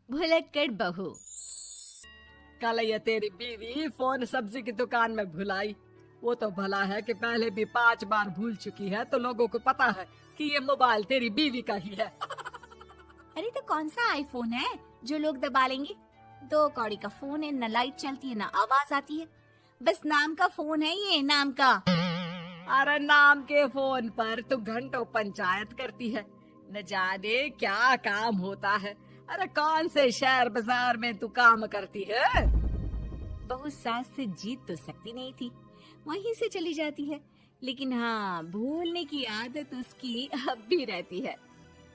भुलक्कड़ बहू। कल ये तेरी बीवी फोन सब्जी की दुकान में भुलाई। वो तो भला है कि पहले भी 5 बार भूल चुकी है, तो लोगों को पता है कि ये मोबाइल तेरी बीवी का ही है। अरे तो कौन सा आईफोन है जो लोग दबा लेंगे? 2 कौड़ी का फोन है, न लाइट चलती है, न आवाज आती है। बस नाम का फोन है, ये नाम का। अरे नाम के फोन पर तो घंटों पंचायत करती है, न जाने क्या काम होता है। अरे कौन से शहर बाजार में तू काम करती है? बहू सास से जीत तो सकती नहीं थी, वहीं से चली जाती है। लेकिन हाँ, भूलने की आदत उसकी अब भी रहती है।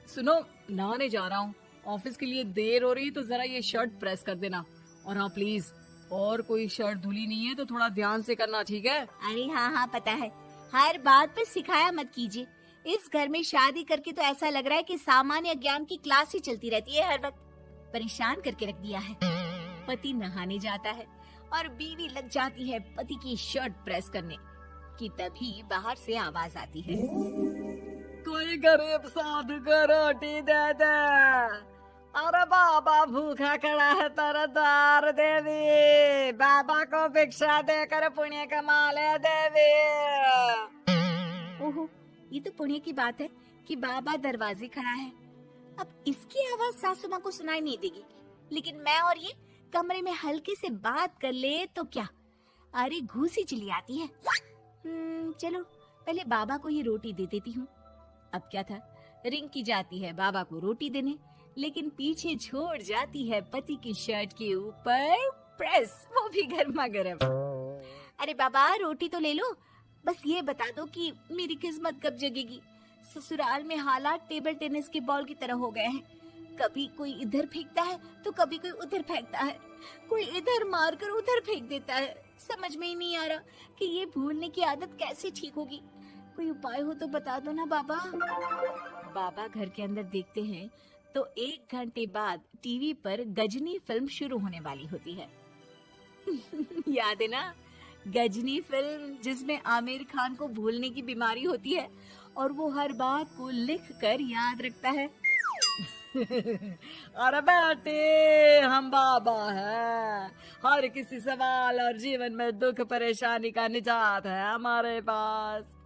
सुनो, नहाने जा रहा हूँ, ऑफिस के लिए देर हो रही है, तो जरा ये शर्ट प्रेस कर देना। और हाँ प्लीज, और कोई शर्ट धुली नहीं है तो थोड़ा ध्यान से करना, ठीक है? अरे हाँ हाँ, पता है। हर बात पर सिखाया मत कीजिए। इस घर में शादी करके तो ऐसा लग रहा है कि सामान्य ज्ञान की क्लास ही चलती रहती है हर वक्त। परेशान करके रख दिया है। पति नहाने जाता है और बीवी लग जाती है पति की शर्ट प्रेस करने कि तभी बाहर से आवाज आती है। कोई गरीब साधु को रोटी दे दे। अरे बाबा भूखा खड़ा है तेरे द्वार देवी, बाबा को भिक्षा देकर पुण्य कमा ले देवी। ओहो, ये तो पुण्य की बात है कि बाबा दरवाजे खड़ा है। अब इसकी आवाज सासू माँ को सुनाई नहीं देगी, लेकिन मैं और ये कमरे में हल्के से बात कर ले तो क्या? अरे घूसी चली आती है। चलो पहले बाबा को ये रोटी दे देती हूँ। अब क्या था, रिंग की जाती है बाबा को रोटी देने, लेकिन पीछे छोड़ जाती है पति की शर्ट के ऊपर प्रेस, वो भी गर्मा गर्म। अरे बाबा रोटी तो ले लो, बस ये बता दो कि मेरी किस्मत कब जगेगी। ससुराल में हालात टेबल टेनिस के बॉल की तरह हो गए हैं। कभी कोई इधर फेंकता है तो कभी कोई उधर फेंकता है, कोई इधर मारकर उधर फेंक देता है। समझ में ही नहीं आ रहा कि ये भूलने की आदत कैसे ठीक होगी। कोई उपाय हो तो बता दो ना बाबा। बाबा घर के अंदर देखते हैं तो 1 घंटे बाद टीवी पर गजनी फिल्म शुरू होने वाली होती है। याद है ना, गजनी फिल्म जिसमें आमिर खान को भूलने की बीमारी होती है और वो हर बात को लिख कर याद रखता है। अरे बेटे, हम बाबा हैं, हर किसी सवाल और जीवन में दुख परेशानी का निजात है हमारे पास।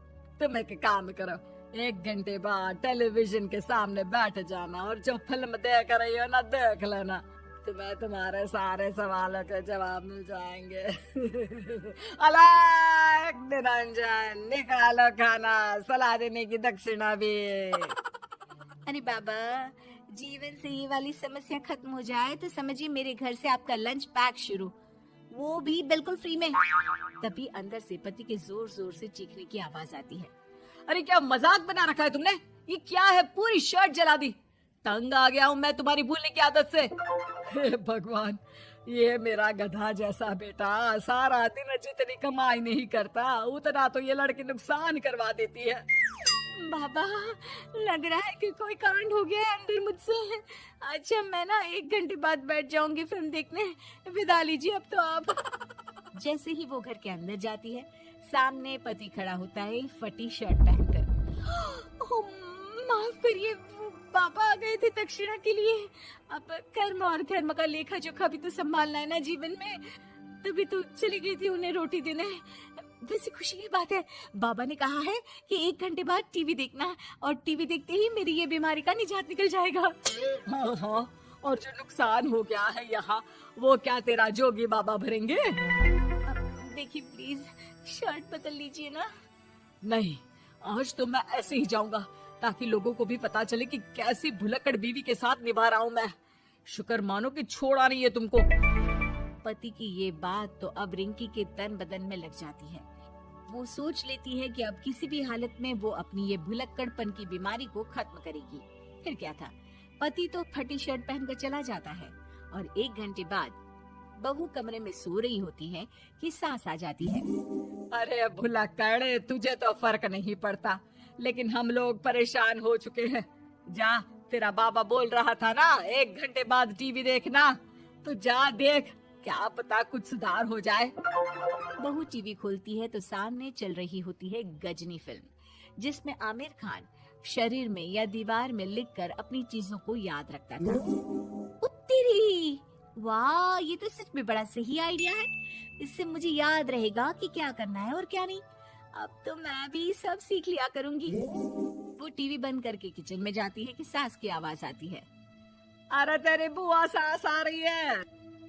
तुम एक काम करो, 1 घंटे बाद टेलीविजन के सामने बैठ जाना और जो फिल्म देख रही हो ना देख लेना, तुम्हें तुम्हारे सारे सवालों के जवाब मिल जाएंगे। अलग निरंजन, निकालो खाना, सलाह देने की दक्षिणा भी। अरे बाबा, जीवन से ये वाली समस्या खत्म हो जाए तो समझिए मेरे घर से आपका लंच पैक शुरू, वो भी बिल्कुल फ्री में। तभी अंदर से पति के जोर जोर से चीखने की आवाज आती है। अरे क्या मजाक बना रखा है तुमने? ये क्या है, पूरी शर्ट जला दी। तंग आ गया हूँ मैं तुम्हारी भूलने की आदत से। हे भगवान, ये मेरा गधा जैसा बेटा सारा दिन जितनी कमाई नहीं करता उतना तो ये लड़की नुकसान करवा देती है। बाबा, लग रहा है कि कोई कांड हो गया है अंदर मुझसे। अच्छा, मैं ना 1 घंटे बाद बैठ जाऊंगी फिल्म देखने, विदा लीजिए अब तो आप। जैसे ही वो घर के अंदर जाती है, सामने पति खड़ा होता है फटी शर्ट पहनकर। ओह, माफ करिए, वो पापा आ गए थे दक्षिणा के लिए। अब कर्म और धर्म का लेखा जोखा भी तो संभालना है ना जीवन में, तभी तो चली गई थी उन्हें रोटी देने। वैसे खुशी की बात है, बाबा ने कहा है कि 1 घंटे बाद टीवी देखना, और टीवी देखते ही मेरी ये बीमारी का निजात निकल जाएगा। हाँ हाँ, और जो नुकसान हो गया है यहाँ, वो क्या तेरा जोगी बाबा भरेंगे? देखिए प्लीज, शर्ट बदल लीजिए ना। नहीं, आज तो मैं ऐसे ही जाऊंगा ताकि लोगों को भी पता चले कि कैसी भुलक्कड़ बीवी के साथ निभा रहा हूँ मैं। शुक्र मानो कि छोड़ा नहीं है तुमको। पति की ये बात तो अब रिंकी के तन बदन में लग जाती है। वो सोच लेती है कि अब किसी भी हालत में वो अपनी ये भुलक्कड़पन की बीमारी को खत्म करेगी। फिर क्या था, पति तो फटी शर्ट पहनकर चला जाता है और 1 घंटे बाद बहू कमरे में सो रही होती है कि सास आ जाती है। अरे भुलक्कड़, तुझे तो फर्क नहीं पड़ता, लेकिन हम लोग परेशान हो चुके हैं। जा, तेरा बाबा बोल रहा था ना 1 घंटे बाद टीवी देखना, तो जा देख, क्या पता कुछ सुधार हो जाए। बहू टीवी खोलती है तो सामने चल रही होती है गजनी फिल्म, जिसमें आमिर खान शरीर में या दीवार में लिखकर अपनी चीजों को याद रखता था। तेरी, वाह, ये तो सच में बड़ा सही आइडिया है। इससे मुझे याद रहेगा कि क्या करना है और क्या नहीं। अब तो मैं भी सब सीख लिया करूंगी। वो टीवी बंद करके किचन में जाती है कि सास की आवाज आती है। अरे तेरी बुआ सास आ रही है,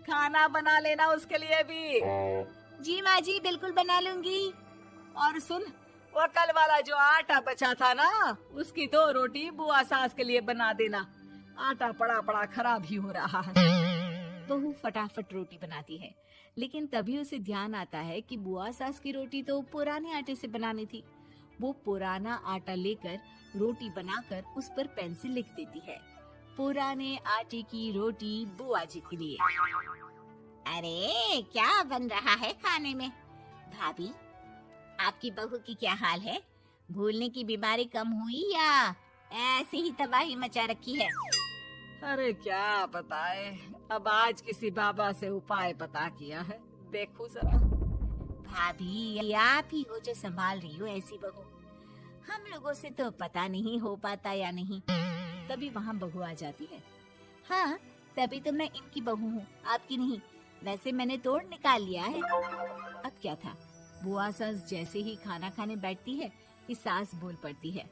खाना बना लेना उसके लिए भी। जी माँ जी, बिल्कुल बना लूंगी। और सुन, वो कल वाला जो आटा बचा था ना, उसकी 2 रोटी बुआ सास के लिए बना देना। आटा पड़ा पड़ा खराब ही हो रहा है। बहू फटाफट रोटी बनाती है, लेकिन तभी उसे ध्यान आता है कि बुआ सास की रोटी तो पुराने आटे से बनानी थी। वो पुराना आटा लेकर रोटी बनाकर उस पर पेंसिल लिख देती है, पुराने आटे की रोटी बुआ जी के लिए। अरे क्या बन रहा है खाने में? भाभी, आपकी बहू की क्या हाल है? भूलने की बीमारी कम हुई या ऐसे ही तबाही मचा रखी है? अरे क्या बताए, अब आज किसी बाबा से उपाय पता किया है, देखो जरा। भाभी, आप ही हो जो संभाल रही हो ऐसी बहू। हम लोगों से तो पता नहीं हो पाता या नहीं। तभी वहाँ बहू आ जाती है। हाँ, तभी तो मैं इनकी बहू हूँ, आपकी नहीं। वैसे मैंने तोड़ निकाल लिया है। अब क्या था, बुआ सास जैसे ही खाना खाने बैठती है कि सास बोल पड़ती है।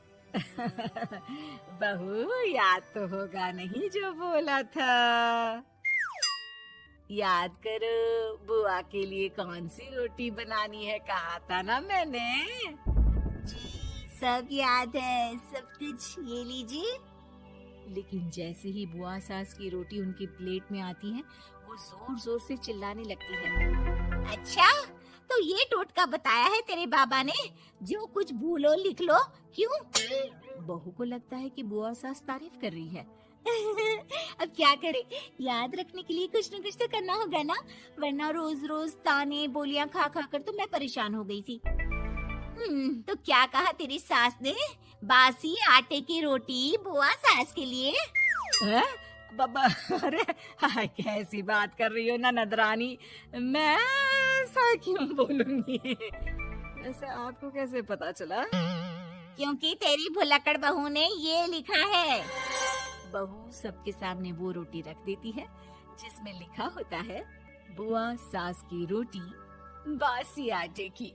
बहू, याद तो होगा नहीं जो बोला था? याद करो, बुआ के लिए कौन सी रोटी बनानी है, कहा था ना मैंने। जी, सब याद है, सब कुछ, ये लीजिए। लेकिन जैसे ही बुआ सास की रोटी उनकी प्लेट में आती है, वो जोर जोर से चिल्लाने लगती है। अच्छा, तो ये टोटका बताया है तेरे बाबा ने, जो कुछ भूलो लिख लो, क्यों? बहू को लगता है कि बुआ सास तारीफ कर रही है। अब क्या करे, याद रखने के लिए कुछ न कुछ तो करना होगा ना, वरना रोज रोज ताने बोलियां खा खा कर तो मैं परेशान हो गई थी। तो क्या कहा तेरी सास ने? बासी आटे की रोटी बुआ सास के लिए? हैं? बाबा, अरे हाय, कैसी बात कर रही हो ना नदरानी, मैं ऐसा क्यों बोलूंगी? वैसे आपको कैसे पता चला? क्योंकि तेरी भुलक्कड़ बहू ने ये लिखा है। बहू सबके सामने वो रोटी रख देती है जिसमें लिखा होता है, बुआ सास की रोटी बासी आटे की।